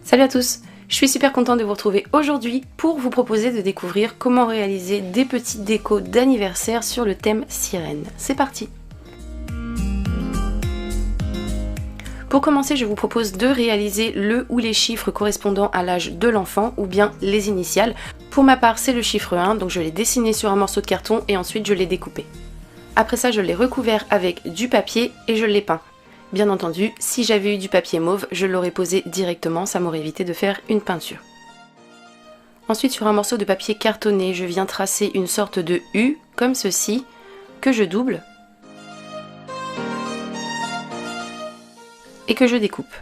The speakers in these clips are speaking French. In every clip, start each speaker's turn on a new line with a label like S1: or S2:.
S1: Salut à tous, je suis super contente de vous retrouver aujourd'hui pour vous proposer de découvrir comment réaliser des petites décos d'anniversaire sur le thème sirène. C'est parti! Pour commencer, je vous propose de réaliser le ou les chiffres correspondant à l'âge de l'enfant ou bien les initiales. Pour ma part, c'est le chiffre 1, donc je l'ai dessiné sur un morceau de carton et ensuite je l'ai découpé. Après ça, je l'ai recouvert avec du papier et je l'ai peint. Bien entendu, si j'avais eu du papier mauve, je l'aurais posé directement, ça m'aurait évité de faire une peinture. Ensuite, sur un morceau de papier cartonné, je viens tracer une sorte de U, comme ceci, que je double et que je découpe.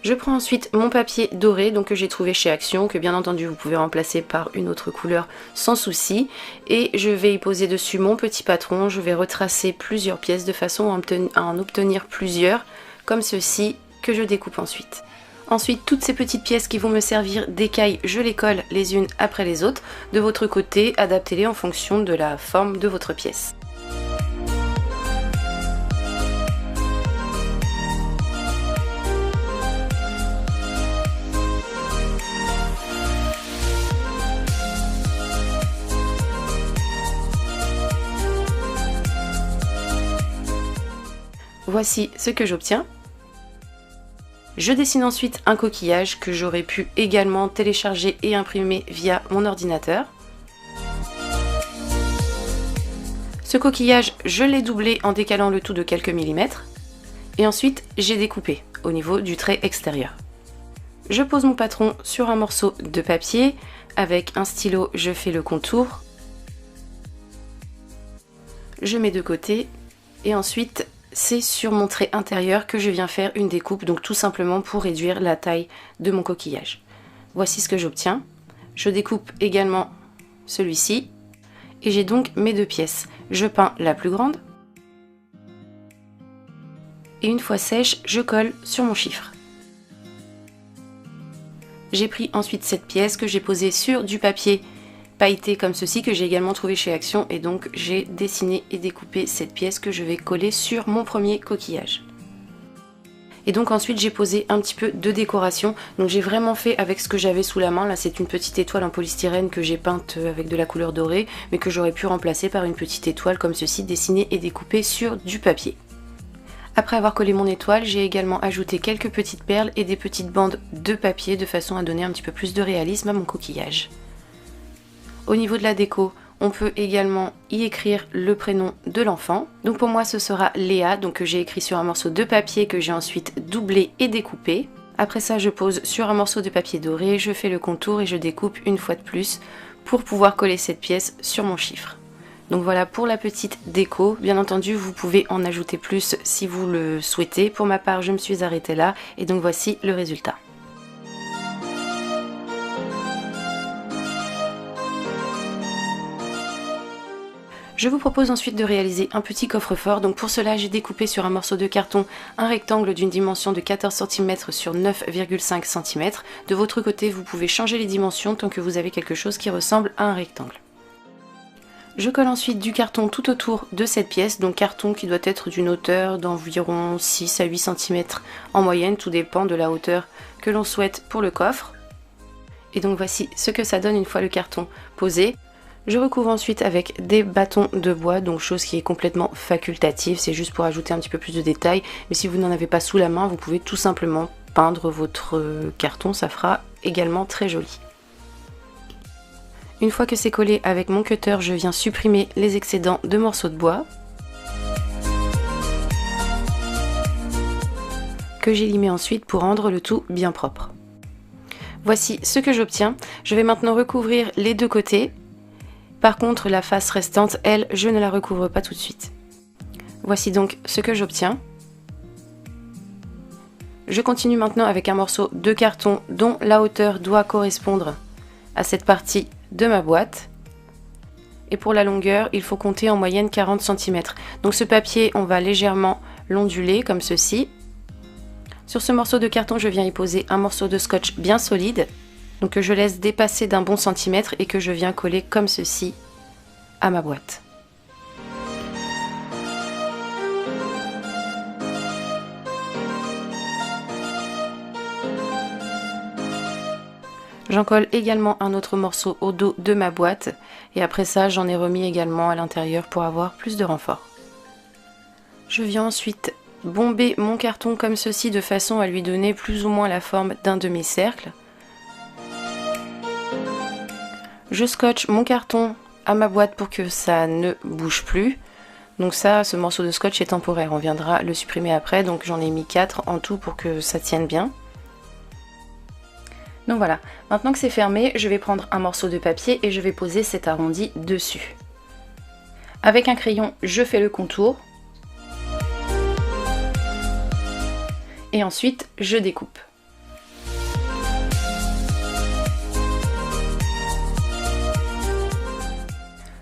S1: Je prends ensuite mon papier doré, donc que j'ai trouvé chez Action, que bien entendu vous pouvez remplacer par une autre couleur sans souci, et je vais y poser dessus mon petit patron. Je vais retracer plusieurs pièces de façon à en obtenir plusieurs, comme ceci, que je découpe ensuite. Ensuite, toutes ces petites pièces qui vont me servir d'écailles, je les colle les unes après les autres. De votre côté, adaptez-les en fonction de la forme de votre pièce. Voici ce que j'obtiens. Je dessine ensuite un coquillage que j'aurais pu également télécharger et imprimer via mon ordinateur. Ce coquillage, je l'ai doublé en décalant le tout de quelques millimètres. Et ensuite, j'ai découpé au niveau du trait extérieur. Je pose mon patron sur un morceau de papier. Avec un stylo, je fais le contour. Je mets de côté et ensuite c'est sur mon trait intérieur que je viens faire une découpe, donc tout simplement pour réduire la taille de mon coquillage. Voici ce que j'obtiens. Je découpe également celui-ci et j'ai donc mes deux pièces. Je peins la plus grande et une fois sèche, je colle sur mon chiffre. J'ai pris ensuite cette pièce que j'ai posée sur du papier pailleté comme ceci que j'ai également trouvé chez Action et donc j'ai dessiné et découpé cette pièce que je vais coller sur mon premier coquillage. Et donc ensuite j'ai posé un petit peu de décoration, donc j'ai vraiment fait avec ce que j'avais sous la main. Là c'est une petite étoile en polystyrène que j'ai peinte avec de la couleur dorée mais que j'aurais pu remplacer par une petite étoile comme ceci dessinée et découpée sur du papier. Après avoir collé mon étoile, j'ai également ajouté quelques petites perles et des petites bandes de papier de façon à donner un petit peu plus de réalisme à mon coquillage. Au niveau de la déco, on peut également y écrire le prénom de l'enfant. Donc pour moi ce sera Léa, donc que j'ai écrit sur un morceau de papier que j'ai ensuite doublé et découpé. Après ça je pose sur un morceau de papier doré, je fais le contour et je découpe une fois de plus pour pouvoir coller cette pièce sur mon chiffre. Donc voilà pour la petite déco. Bien entendu vous pouvez en ajouter plus si vous le souhaitez. Pour ma part je me suis arrêtée là et donc voici le résultat. Je vous propose ensuite de réaliser un petit coffre-fort. Donc pour cela, j'ai découpé sur un morceau de carton un rectangle d'une dimension de 14 cm sur 9,5 cm. De votre côté, vous pouvez changer les dimensions tant que vous avez quelque chose qui ressemble à un rectangle. Je colle ensuite du carton tout autour de cette pièce, donc carton qui doit être d'une hauteur d'environ 6 à 8 cm en moyenne, tout dépend de la hauteur que l'on souhaite pour le coffre. Et donc voici ce que ça donne une fois le carton posé. Je recouvre ensuite avec des bâtons de bois, donc chose qui est complètement facultative, c'est juste pour ajouter un petit peu plus de détails. Mais si vous n'en avez pas sous la main, vous pouvez tout simplement peindre votre carton, ça fera également très joli. Une fois que c'est collé avec mon cutter, je viens supprimer les excédents de morceaux de bois que j'ai limé ensuite pour rendre le tout bien propre. Voici ce que j'obtiens. Je vais maintenant recouvrir les deux côtés. Par contre, la face restante, elle, je ne la recouvre pas tout de suite. Voici donc ce que j'obtiens. Je continue maintenant avec un morceau de carton dont la hauteur doit correspondre à cette partie de ma boîte. Et pour la longueur, il faut compter en moyenne 40 cm. Donc ce papier, on va légèrement l'onduler comme ceci. Sur ce morceau de carton, je viens y poser un morceau de scotch bien solide. Donc que je laisse dépasser d'un bon centimètre et que je viens coller comme ceci à ma boîte. J'en colle également un autre morceau au dos de ma boîte et après ça j'en ai remis également à l'intérieur pour avoir plus de renfort. Je viens ensuite bomber mon carton comme ceci de façon à lui donner plus ou moins la forme d'un demi-cercle. Je scotche mon carton à ma boîte pour que ça ne bouge plus. Donc ça, ce morceau de scotch est temporaire, on viendra le supprimer après, donc j'en ai mis 4 en tout pour que ça tienne bien. Donc voilà, maintenant que c'est fermé, je vais prendre un morceau de papier et je vais poser cet arrondi dessus. Avec un crayon, je fais le contour. Et ensuite, je découpe.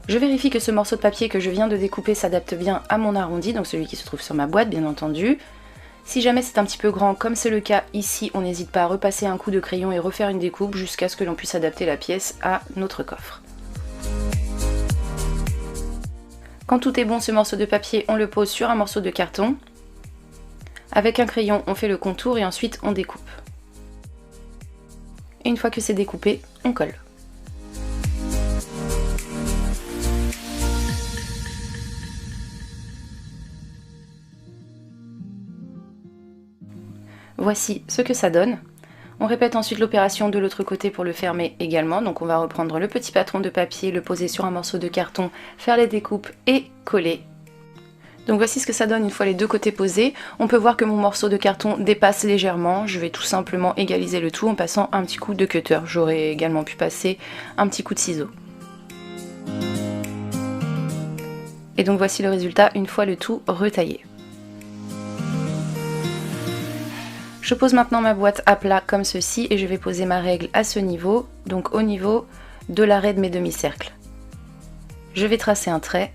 S1: Je vérifie que ce morceau de papier que je viens de découper s'adapte bien à mon arrondi, donc celui qui se trouve sur ma boîte bien entendu. Si jamais c'est un petit peu grand, comme c'est le cas ici, on n'hésite pas à repasser un coup de crayon et refaire une découpe jusqu'à ce que l'on puisse adapter la pièce à notre coffre. Quand tout est bon, ce morceau de papier, on le pose sur un morceau de carton. Avec un crayon, on fait le contour et ensuite on découpe. Et une fois que c'est découpé, on colle. Voici ce que ça donne. On répète ensuite l'opération de l'autre côté pour le fermer également. Donc on va reprendre le petit patron de papier, le poser sur un morceau de carton, faire les découpes et coller. Donc voici ce que ça donne une fois les deux côtés posés. On peut voir que mon morceau de carton dépasse légèrement. Je vais tout simplement égaliser le tout en passant un petit coup de cutter. J'aurais également pu passer un petit coup de ciseau. Et donc voici le résultat une fois le tout retaillé. Je pose maintenant ma boîte à plat comme ceci et je vais poser ma règle à ce niveau, donc au niveau de l'arrêt de mes demi-cercles. Je vais tracer un trait.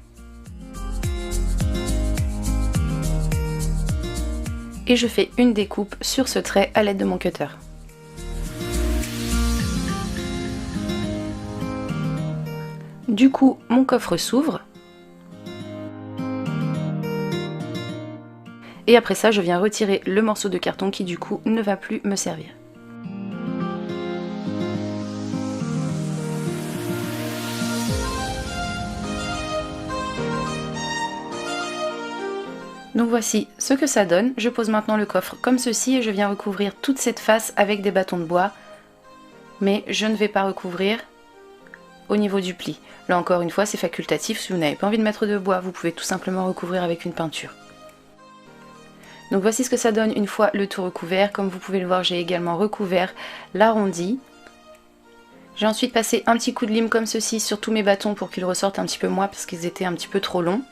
S1: Et je fais une découpe sur ce trait à l'aide de mon cutter. Du coup, mon coffre s'ouvre. Et après ça, je viens retirer le morceau de carton qui du coup ne va plus me servir. Donc voici ce que ça donne. Je pose maintenant le coffre comme ceci et je viens recouvrir toute cette face avec des bâtons de bois. Mais je ne vais pas recouvrir au niveau du pli. Là encore une fois, c'est facultatif. Si vous n'avez pas envie de mettre de bois, vous pouvez tout simplement recouvrir avec une peinture. Donc voici ce que ça donne une fois le tout recouvert. Comme vous pouvez le voir, j'ai également recouvert l'arrondi. J'ai ensuite passé un petit coup de lime comme ceci sur tous mes bâtons pour qu'ils ressortent un petit peu moins parce qu'ils étaient un petit peu trop longs.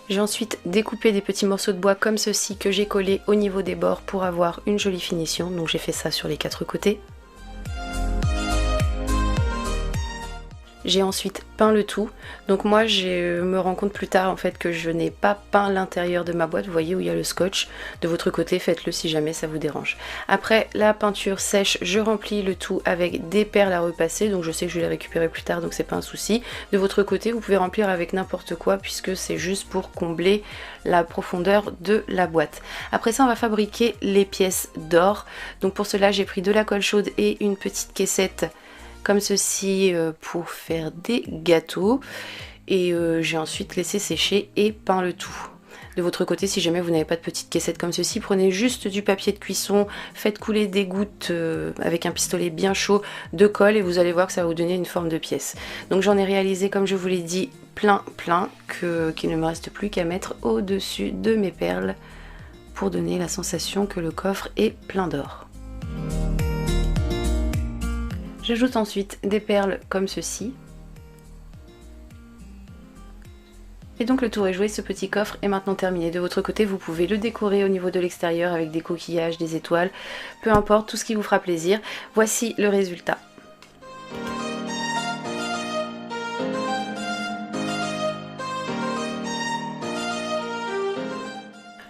S1: J'ai ensuite découpé des petits morceaux de bois comme ceci que j'ai collés au niveau des bords pour avoir une jolie finition. Donc j'ai fait ça sur les 4 côtés. J'ai ensuite peint le tout. Donc moi je me rends compte plus tard en fait que je n'ai pas peint l'intérieur de ma boîte. Vous voyez où il y a le scotch. De votre côté, faites-le si jamais ça vous dérange. Après la peinture sèche, je remplis le tout avec des perles à repasser. Donc je sais que je vais les récupérer plus tard, donc c'est pas un souci. De votre côté, vous pouvez remplir avec n'importe quoi puisque c'est juste pour combler la profondeur de la boîte. Après ça, on va fabriquer les pièces d'or. Donc pour cela, j'ai pris de la colle chaude et une petite caissette comme ceci pour faire des gâteaux et j'ai ensuite laissé sécher et peint le tout. De votre côté, si jamais vous n'avez pas de petite caissette comme ceci, prenez juste du papier de cuisson, faites couler des gouttes avec un pistolet bien chaud de colle et vous allez voir que ça va vous donner une forme de pièce. Donc j'en ai réalisé, comme je vous l'ai dit, plein qu'il ne me reste plus qu'à mettre au-dessus de mes perles pour donner la sensation que le coffre est plein d'or. J'ajoute ensuite des perles comme ceci. Et donc le tour est joué, ce petit coffre est maintenant terminé. De votre côté, vous pouvez le décorer au niveau de l'extérieur avec des coquillages, des étoiles, peu importe, tout ce qui vous fera plaisir. Voici le résultat.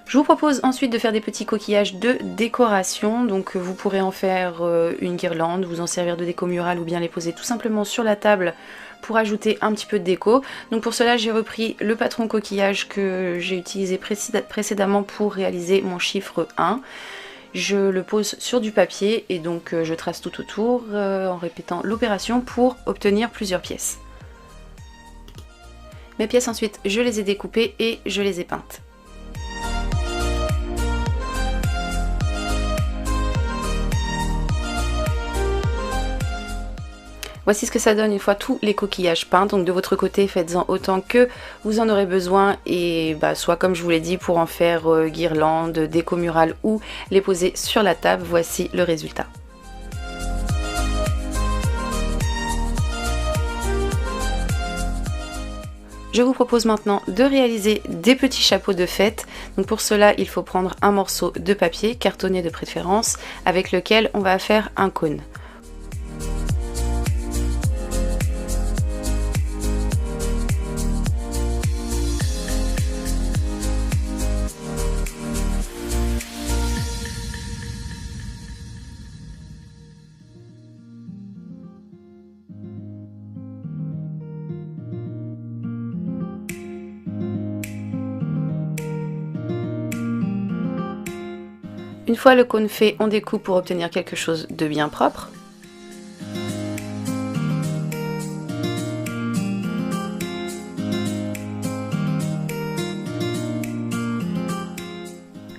S1: Je vous propose ensuite de faire des petits coquillages de décoration, donc vous pourrez en faire une guirlande, vous en servir de déco murale ou bien les poser tout simplement sur la table pour ajouter un petit peu de déco. Donc pour cela, j'ai repris le patron coquillage que j'ai utilisé précédemment pour réaliser mon chiffre 1. je le pose sur du papier et donc je trace tout autour en répétant l'opération pour obtenir plusieurs pièces. Mes pièces ensuite, je les ai découpées et je les ai peintes. Voici ce que ça donne une fois tous les coquillages peints. Donc de votre côté, faites-en autant que vous en aurez besoin et soit comme je vous l'ai dit pour en faire guirlande, déco murale ou les poser sur la table. Voici le résultat. Je vous propose maintenant de réaliser des petits chapeaux de fête. Donc pour cela, il faut prendre un morceau de papier, cartonné de préférence, avec lequel on va faire un cône. Une fois le cône fait, on découpe pour obtenir quelque chose de bien propre.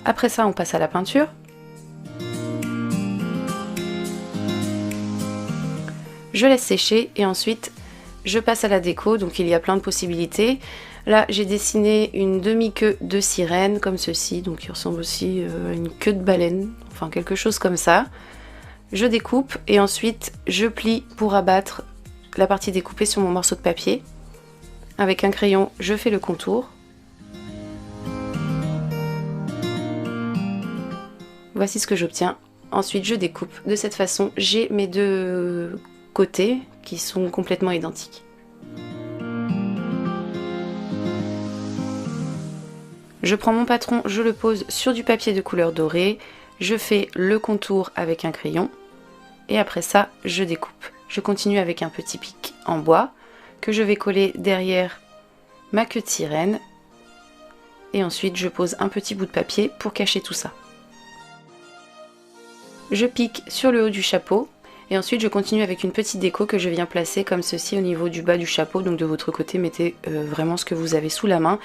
S1: Après ça, on passe à la peinture. Je laisse sécher et ensuite je passe à la déco, donc il y a plein de possibilités. Là j'ai dessiné une demi-queue de sirène comme ceci, donc qui ressemble aussi à une queue de baleine, enfin quelque chose comme ça. Je découpe et ensuite je plie pour abattre la partie découpée sur mon morceau de papier. Avec un crayon, je fais le contour. Voici ce que j'obtiens. Ensuite je découpe de cette façon, j'ai mes deux côtés qui sont complètement identiques. Je prends mon patron, je le pose sur du papier de couleur dorée, je fais le contour avec un crayon et après ça je découpe. Je continue avec un petit pic en bois que je vais coller derrière ma queue de sirène et ensuite je pose un petit bout de papier pour cacher tout ça. Je pique sur le haut du chapeau. Et ensuite je continue avec une petite déco que je viens placer comme ceci au niveau du bas du chapeau. Donc de votre côté mettez vraiment ce que vous avez sous la main.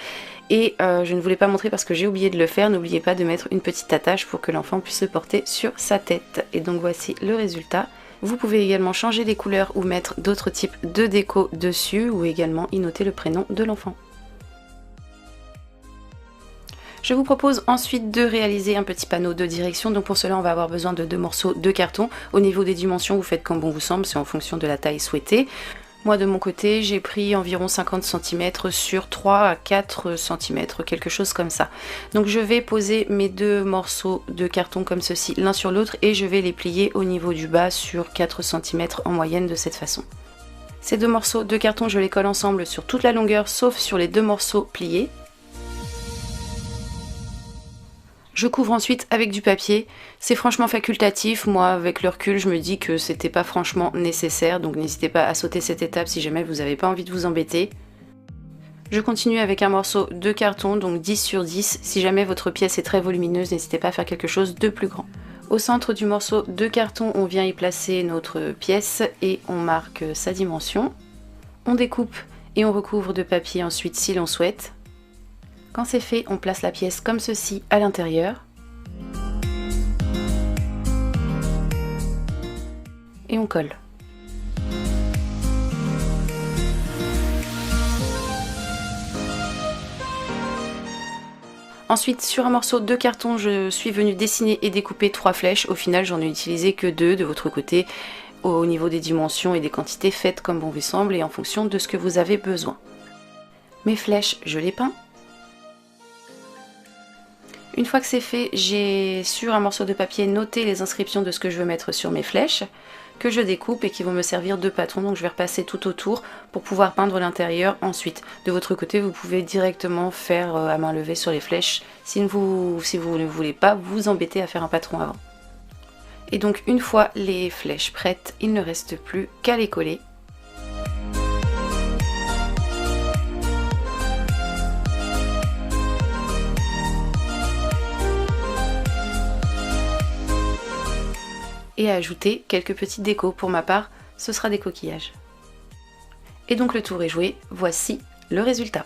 S1: Et je ne voulais pas montrer parce que j'ai oublié de le faire. N'oubliez pas de mettre une petite attache pour que l'enfant puisse se porter sur sa tête. Et donc voici le résultat. Vous pouvez également changer les couleurs ou mettre d'autres types de déco dessus ou également y noter le prénom de l'enfant. Je vous propose ensuite de réaliser un petit panneau de direction. Donc pour cela on va avoir besoin de 2 morceaux de carton. Au niveau des dimensions vous faites comme bon vous semble, c'est en fonction de la taille souhaitée. Moi de mon côté j'ai pris environ 50 cm sur 3 à 4 cm, quelque chose comme ça. Donc je vais poser mes 2 morceaux de carton comme ceci l'un sur l'autre et je vais les plier au niveau du bas sur 4 cm en moyenne de cette façon. Ces 2 morceaux de carton je les colle ensemble sur toute la longueur sauf sur les 2 morceaux pliés. Je couvre ensuite avec du papier, c'est franchement facultatif, moi avec le recul je me dis que c'était pas franchement nécessaire, donc n'hésitez pas à sauter cette étape si jamais vous n'avez pas envie de vous embêter. Je continue avec un morceau de carton, donc 10 sur 10, si jamais votre pièce est très volumineuse, n'hésitez pas à faire quelque chose de plus grand. Au centre du morceau de carton, on vient y placer notre pièce et on marque sa dimension. On découpe et on recouvre de papier ensuite si l'on souhaite. Quand c'est fait, on place la pièce comme ceci à l'intérieur. Et on colle. Ensuite, sur un morceau de carton, je suis venue dessiner et découper 3 flèches. Au final, j'en ai utilisé que 2 de votre côté. Au niveau des dimensions et des quantités, faites comme bon vous semble et en fonction de ce que vous avez besoin. Mes flèches, je les peins. Une fois que c'est fait, j'ai sur un morceau de papier noté les inscriptions de ce que je veux mettre sur mes flèches, que je découpe et qui vont me servir de patron. Donc je vais repasser tout autour pour pouvoir peindre l'intérieur ensuite. De votre côté, vous pouvez directement faire à main levée sur les flèches si vous ne voulez pas vous embêter à faire un patron avant. Et donc une fois les flèches prêtes, il ne reste plus qu'à les coller. et à ajouter quelques petites décos. Pour ma part, ce sera des coquillages. Et donc le tour est joué, voici le résultat.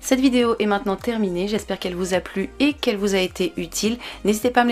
S1: Cette vidéo est maintenant terminée, j'espère qu'elle vous a plu et qu'elle vous a été utile. N'hésitez pas à me